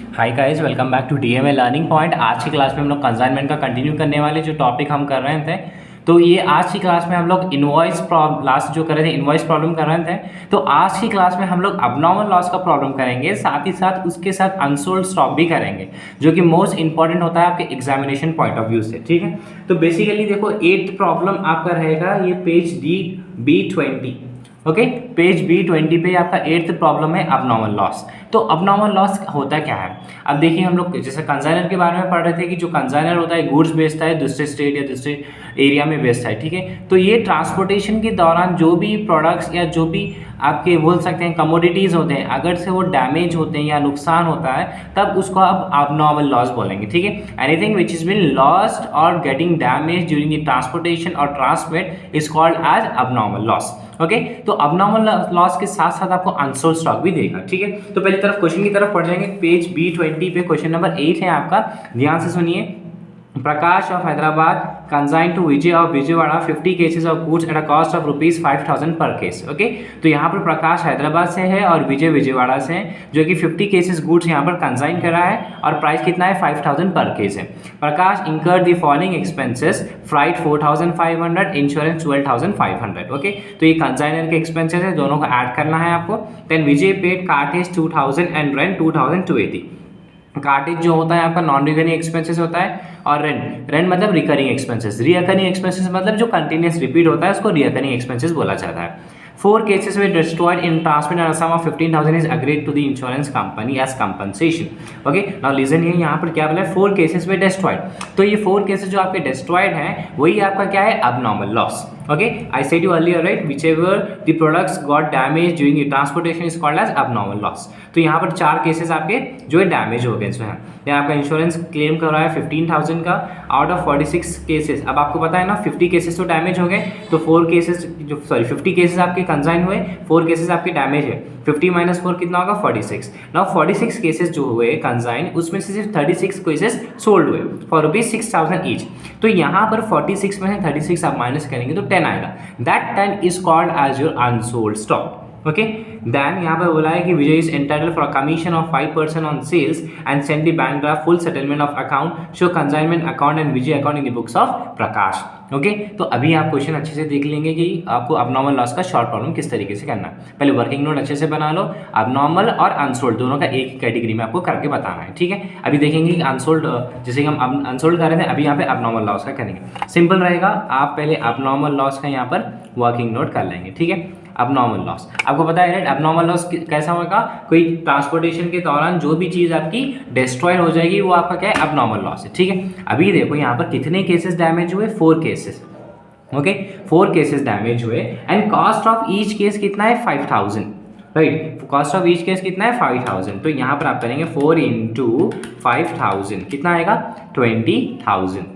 Hi guys, welcome back to DMA learning point. आज की class में हम लोग कंसाइनमेंट का कंटिन्यू करने वाले जो टॉपिक हम कर रहे थे, तो ये आज की क्लास में हम लोग इनवॉइस प्रॉब्लम लास्ट जो कर रहे थे इनवॉइस प्रॉब्लम कर रहे थे। तो आज की क्लास में हम लोग अबनॉर्मल लॉस का प्रॉब्लम करेंगे, साथ ही साथ उसके साथ अनसोल्ड स्टॉक भी करेंगे, जो कि मोस्ट इंपॉर्टेंट होता है आपके एग्जामिनेशन पॉइंट ऑफ व्यू से। ठीक है, तो बेसिकली देखो 8th प्रॉब्लम आपका रहेगा ये page B20। Okay, page B20 पे आपका 8th प्रॉब्लम है अबनॉर्मल लॉस। तो अबनॉर्मल लॉस होता क्या है? अब देखिए, हम लोग जैसे कंसाइनर के बारे में पढ़ रहे थे कि जो कंसाइनर होता है गुड्स बेचता है दूसरे स्टेट या दूसरे एरिया में बेचता है। ठीक है, तो ये ट्रांसपोर्टेशन के दौरान जो भी प्रोडक्ट्स या जो भी आपके बोल सकते हैं कमोडिटीज़ होते हैं, अगर से वो डैमेज होते हैं या नुकसान होता है, तब उसको आप अबनॉर्मल लॉस बोलेंगे। ठीक है, anything which is been lost और getting damage during the transportation और transmit is called as abnormal loss. Okay, तो अबनॉर्मल लॉस के साथ साथ आपको अनसोल्ड स्टॉक भी देगा। ठीक है, तो पहली तरफ क्वेश्चन की तरफ पढ़ जाएंगे। पेज B20 पे क्वेश्चन नंबर 8 है आपका, ध्यान से सुनिए। Prakash of Hyderabad consign to Vijay of Vijayawada 50 cases of goods at a cost of ₹5,000 per case. Okay, तो यहाँ पर प्रकाश हैदराबाद से है और विजय विजयवाड़ा से है, जो कि 50 केसेस गुड्स यहाँ पर कंसाइन करा है और प्राइस कितना है 5,000 पर केस है। Prakash incur the following expenses, freight 4,500, insurance 12,500। Okay, तो ये कंसाइनर के एक्सपेंसेस है, दोनों को ऐड करना है आपको। Then Vijay paid cartage 2,000 and rent 2,280। Cartage जो होता है आपका नॉन रिकरिंग एक्सपेंसेस होता है, और रेंट मतलब रिकरिंग एक्सपेंसेस। रिकरिंग एक्सपेंसेस मतलब जो कंटिन्यूस रिपीट होता है उसको रिकरिंग एक्सपेंसेस बोला जाता है। 4 cases were destroyed in transmit and a sum of 15,000 is agreed to the insurance company as compensation. Okay, now listen here, यहाँ पर क्या बोला है 4 cases were destroyed। तो ये 4 cases जो आपके destroyed हैं वही आपका क्या है abnormal loss। Okay, I said you earlier, right, whichever the products got damaged during the transportation is called as abnormal loss। तो यहाँ पर 4 केसेस आपके जो है डैमेज हो गए इसमें। यहाँ आपका इंश्योरेंस क्लेम कर रहा है 15,000 का आउट ऑफ 46 केसेस। अब आपको पता है ना 50 केसेस तो डैमेज हो गए, तो 50 केसेस आपके कंसाइन हुए, 4 केसेस आपके डैमेज है। 50 - 4 कितना होगा 46। नाउ 46 केसेस जो हुए कंसाइन, उसमें से सिर्फ 36 केसेस सोल्ड हुए फॉर ₹6,000 ईच। तो यहाँ पर 46 में से 36 आप माइनस करेंगे तो 10 आएगा। That 10 is called as your unsold stock. Okay, then यहाँ पर बोला है कि Vijay is entitled for commission of 5% on sales and send the bank draft full settlement of account show consignment account and Vijay account in the books of Prakash. Okay, तो अभी आप question अच्छे से देख लेंगे कि आपको अबनॉर्मल लॉस का शॉर्ट प्रॉब्लम किस तरीके से करना है। पहले वर्किंग नोट अच्छे से बना लो। अबनॉर्मल और अनसोल्ड दोनों का एक ही कैटेगरी में आपको करके बताना है। ठीक है, अभी देखेंगे कि अनसोल्ड, जैसे कि हम अनसोल्ड कर रहे थे, अभी यहाँ पे अबनॉर्मल लॉस का करेंगे। सिंपल रहेगा, आप पहले अबनॉर्मल लॉस का यहाँ पर वर्किंग नोट कर लेंगे। ठीक है, अबनॉर्मल लॉस आपको पता है, राइट? अबनॉर्मल लॉस कैसा होगा? कोई ट्रांसपोर्टेशन के दौरान जो भी चीज़ आपकी डिस्ट्रॉय हो जाएगी वो आपका क्या है? अबनॉर्मल लॉस है। ठीक है, अभी देखो यहाँ पर कितने केसेस डैमेज हुए? 4 केसेस। ओके, 4 केसेस डैमेज हुए and cost of each case कितना है? 5,000। Right, cost of each case कितना है? 5,000। तो यहाँ पर आप करेंगे 4 × 5,000, कितना आएगा? 20,000।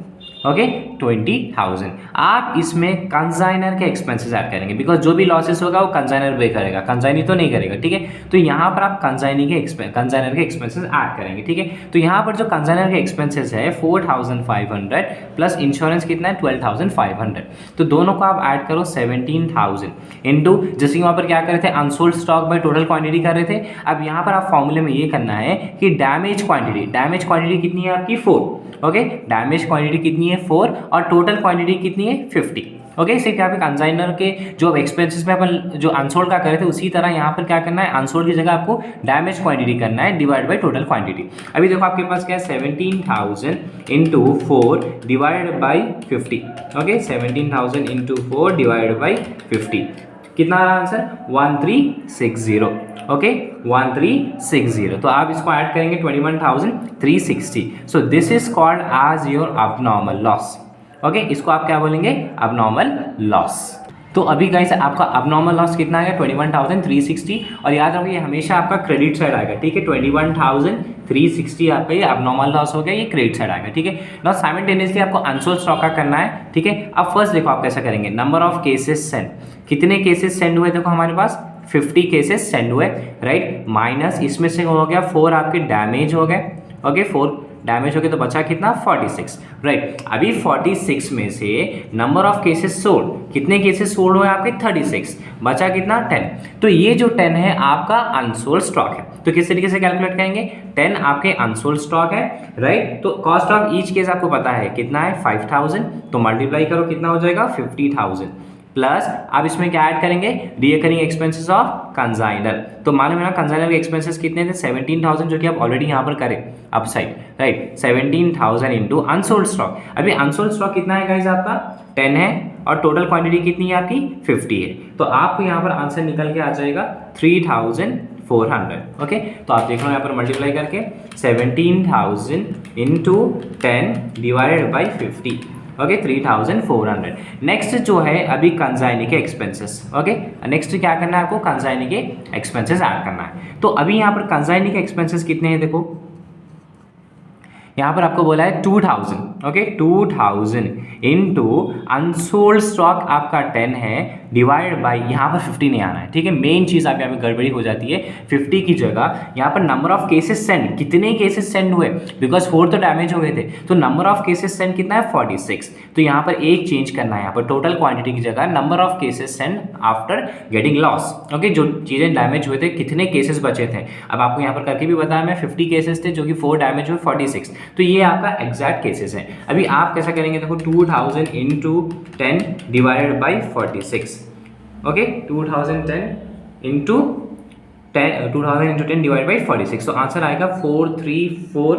ओके, 20,000। आप इसमें कंसाइनर के एक्सपेंसेस ऐड करेंगे, बिकॉज जो भी लॉसेस होगा वो कंसाइनर पे करेगा, कंसाइनी तो नहीं करेगा। ठीक है, तो यहाँ पर आप कंसाइनर के एक्सपेंसेस ऐड करेंगे। ठीक है, तो यहाँ पर जो कंसाइनर के एक्सपेंसेस है 4,500 प्लस इंश्योरेंस कितना है? 12,500। तो दोनों को आप ऐड करो 17,000 इंटू, जैसे वहाँ पर क्या कर रहे थे? Unsold stock by total quantity कर रहे थे। अब यहाँ पर आप फॉर्मूले में ये करना है कि डैमेज क्वांटिटी कितनी है आपकी? 4। ओके, डैमेज क्वांटिटी कितनी है? 4, और टोटल क्वांटिटी कितनी है? 50। ओके, सिर्फ यहाँ पे कंसाइनर के जो एक्सपेंसेस में अपन जो अनसोल्ड का करे थे उसी तरह यहाँ पर क्या करना है? अनसोल्ड की जगह आपको डैमेज क्वांटिटी करना है डिवाइड बाय टोटल क्वांटिटी। अभी देखो आपके पास क्या है? 17,000 × 4 divide by 50। Okay, 17,000 × 4 divide by 50, कितना आ रहा आंसर? 1360। ओके, 1360। तो आप इसको ऐड करेंगे 21,360। So this is called as your abnormal loss. Okay, इसको आप क्या बोलेंगे? Abnormal loss. तो अभी गाइस आपका अबनॉर्मल लॉस कितना आएगा? 21,360। और याद रखिए हमेशा आपका क्रेडिट साइड आएगा। ठीक है, 21,360 आपका ये अबनॉर्मल लॉस हो गया, ये क्रेडिट साइड आएगा। ठीक है, नाउ साइमल्टेनियसली आपको अनसोल्ड स्टॉक का करना है। ठीक है, अब फर्स्ट देखो आप कैसा करेंगे। नंबर ऑफ केसेस सेंड, कितने केसेस सेंड हुए? देखो हमारे पास 50 केसेस सेंड हुए, राइट, माइनस इसमें से हो गया 4 आपके डैमेज हो गए। ओके, 4 डैमेज हो गए तो बचा कितना 46, राइट। अभी 46 में से नंबर ऑफ केसेस सोल्ड, कितने केसेस सोल्ड हुए आपके 36, बचा कितना 10। तो ये जो 10 है आपका अनसोल्ड स्टॉक है। तो किस तरीके से कैलकुलेट करेंगे, 10 आपके अनसोल्ड स्टॉक है, राइट। तो कॉस्ट ऑफ ईच केस आपको पता है कितना है 5000, तो मल्टीप्लाई करो कितना हो जाएगा 50,000 प्लस अब इसमें क्या ऐड करेंगे, रिकरिंग एक्सपेंसेस ऑफ कंसाइनर। तो मालूम है ना कंसाइनर के एक्सपेंसेस कितने थे 17,000, जो कि आप ऑलरेडी यहाँ पर करें up side, right. 17,000 into unsold stock. अभी अनसोल्ड स्टॉक कितना है गाइस आपका 10 है और टोटल क्वांटिटी कितनी है आपकी 50 है। तो आपको यहाँ पर आंसर निकल के आ जाएगा 3,400। ओके, तो आप देख लो यहाँ पर मल्टीप्लाई करके 17,000 into 10 divided by 50, okay 3,400। Next जो है अभी कंसाइनी के एक्सपेंसेस, ओके नेक्स्ट क्या करना है आपको कंसाइनी के एक्सपेंसेस ऐड करना है। तो अभी यहाँ पर कंसाइनी के एक्सपेंसेस कितने हैं, देखो यहाँ पर आपको बोला है 2000, ओके 2000 इंटू अनसोल्ड स्टॉक आपका 10 है डिवाइड बाई यहाँ पर 50 नहीं आना है, ठीक है। मेन चीज़ आप यहाँ पे गड़बड़ी हो जाती है, 50 की जगह यहाँ पर नंबर ऑफ केसेस सेंड, कितने केसेस सेंड हुए, बिकॉज 4 तो डैमेज हो गए थे, तो नंबर ऑफ केसेस सेंड कितना है 46। तो यहाँ पर एक चेंज करना है, यहाँ पर टोटल क्वांटिटी की जगह number of cases send after getting loss, okay जो चीज़ें डैमेज हुए थे कितने केसेस बचे थे। अब आपको यहाँ पर करके भी बताया मैं 50 केसेस थे जो कि 4 डैमेज हुए 46, तो ये आपका एग्जैक्ट केसेस है। अभी आप कैसा करेंगे, देखो 2000 into 10 divided by 46, okay 2010 into 10 divide by 46, तो आंसर आएगा 434,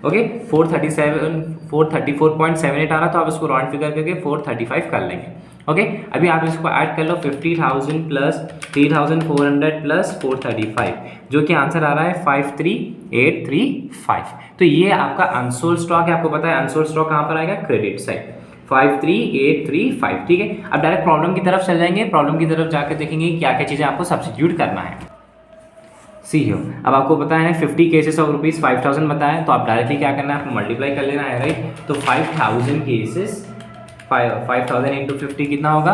ओके 434.78 आ रहा, तो आप इसको राउंड फिगर करके 435 कर लेंगे, ओके। अभी आप इसको ऐड कर लो 50,000 प्लस 3,400 प्लस 435, जो कि आंसर आ रहा है 53,835। तो ये आपका अनसोल्ड स्टॉक है, आपको पता है अनसोल्ड स्टॉक कहाँ पर आएगा, क्रेडिट साइड 53,835, ठीक है। अब डायरेक्ट प्रॉब्लम की तरफ चल जाएंगे, प्रॉब्लम की तरफ जाकर देखेंगे क्या क्या चीज़ें आपको सब्स्टिट्यूट करना है। सी हो, अब आपको पता है ना 50 केसेस ऑफ रुपीज़ 5,000 बताया, तो आप डायरेक्टली क्या करना है, आपको मल्टीप्लाई कर लेना है, राइट। तो 5,000 केसेस 5,000 इंटू 50 कितना होगा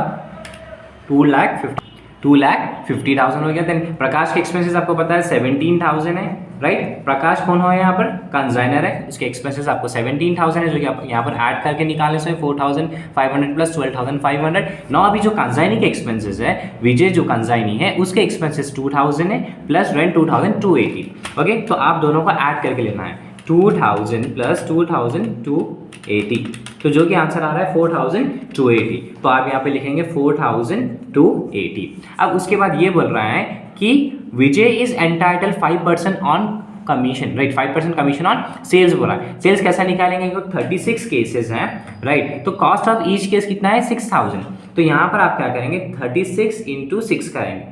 2,50,000 हो गया। देन प्रकाश के एक्सपेंसेस आपको पता है 17,000 है, राइट। प्रकाश कौन हो यहाँ पर, कंसाइनर है, उसके एक्सपेंसेस आपको 17,000 है, जो कि आप यहाँ पर ऐड करके निकालने से 4,500 प्लस 12,500। नौ अभी जो कंसाइनी के एक्सपेंसेस है, विजय जो कंसाइनी है उसके एक्सपेंसेस 2,000 है प्लस रेंट 2,280, ओके। तो आप दोनों को ऐड करके लेना है 2,000 प्लस 2,280, तो जो कि आंसर आ रहा है 4,280। तो आप यहाँ पे लिखेंगे 4,280। अब उसके बाद ये बोल रहा है कि Vijay is entitle 5% on commission, right 5% commission on sales बोला है। सेल्स कैसा निकालेंगे, 36 केसेस हैं, राइट। तो कॉस्ट ऑफ ईच केस कितना है 6,000, तो यहाँ पर आप क्या करेंगे 36 इंटू 6 करेंगे,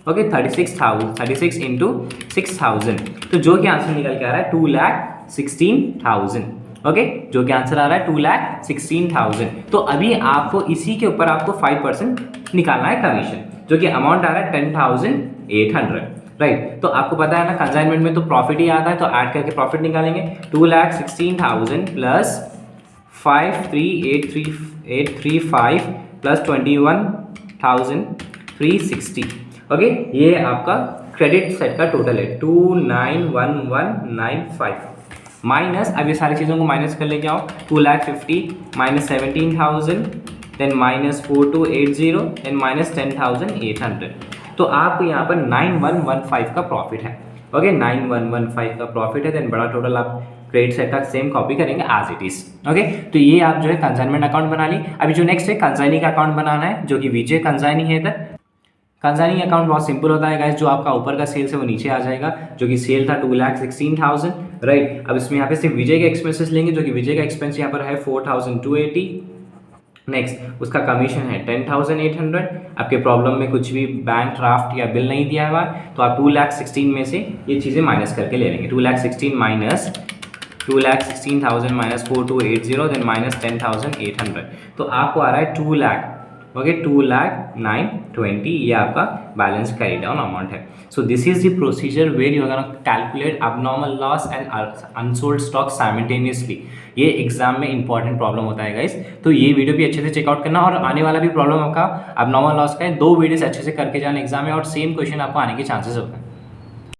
ओके 36 इंटू 6,000, तो जो कि आंसर निकल के आ रहा है 2,16,000, ओके जो कि आंसर आ रहा है 2,16,000। तो अभी आपको इसी के ऊपर आपको 5% निकालना है कमीशन, जो कि अमाउंट आ रहा है 10,800, राइट। तो आपको पता है ना कंसाइनमेंट में तो प्रॉफिट ही आता है, तो ऐड करके प्रॉफिट निकालेंगे 2,16,000 प्लस 53,835 प्लस 21,360, ओके ये आपका क्रेडिट सेट का टोटल है 2,91195 माइनस, अब ये सारी चीज़ों को माइनस कर लेके आओ 2,50,000 minus 17,000 then minus 4,280 then minus 10,800, तो आपको यहाँ पर 9,115 का प्रॉफिट है, ओके 9,115 का प्रॉफिट है। देन बड़ा टोटल आप क्रेडिट साइड का सेम कॉपी करेंगे एज इट इज, ओके। तो ये आप जो है कंसाइनमेंट अकाउंट बना ली। अभी जो नेक्स्ट है कंसाइनी का अकाउंट बनाना है, जो कि विजय कंसाइनी है इधर। कंसाइनी अकाउंट बहुत सिंपल होता है गाइस, जो आपका ऊपर का सेल्स है वो नीचे आ जाएगा, जो कि सेल था 2,16,000, राइट। अब इसमें यहाँ पे सिर्फ विजय के एक्सपेंसेस लेंगे, जो कि विजय का एक्सपेंस यहाँ पर है 4,280। नेक्स्ट उसका कमीशन है 10,800। आपके प्रॉब्लम में कुछ भी बैंक ड्राफ्ट या बिल नहीं दिया हुआ है, तो आप 2,16,000 में से ये चीज़ें माइनस करके ले लेंगे, 2,16,000 माइनस 2,16,000 माइनस 4,280 देन माइनस 10,800, तो आपको आ रहा है 2,00,000, ओके 2,09,20, ये आपका बैलेंस कैरी डाउन अमाउंट है। So this is the procedure where you are gonna calculate abnormal loss and unsold stock simultaneously. ये एग्जाम में इंपॉर्टेंट प्रॉब्लम होता है गाइस, तो ये वीडियो भी अच्छे से चेकआउट करना, और आने वाला भी प्रॉब्लम आपका अबनॉर्मल लॉस का है, 2 वीडियोस अच्छे से करके जाना एग्जाम में, और सेम क्वेश्चन आपको आने के चांसेस होते हैं।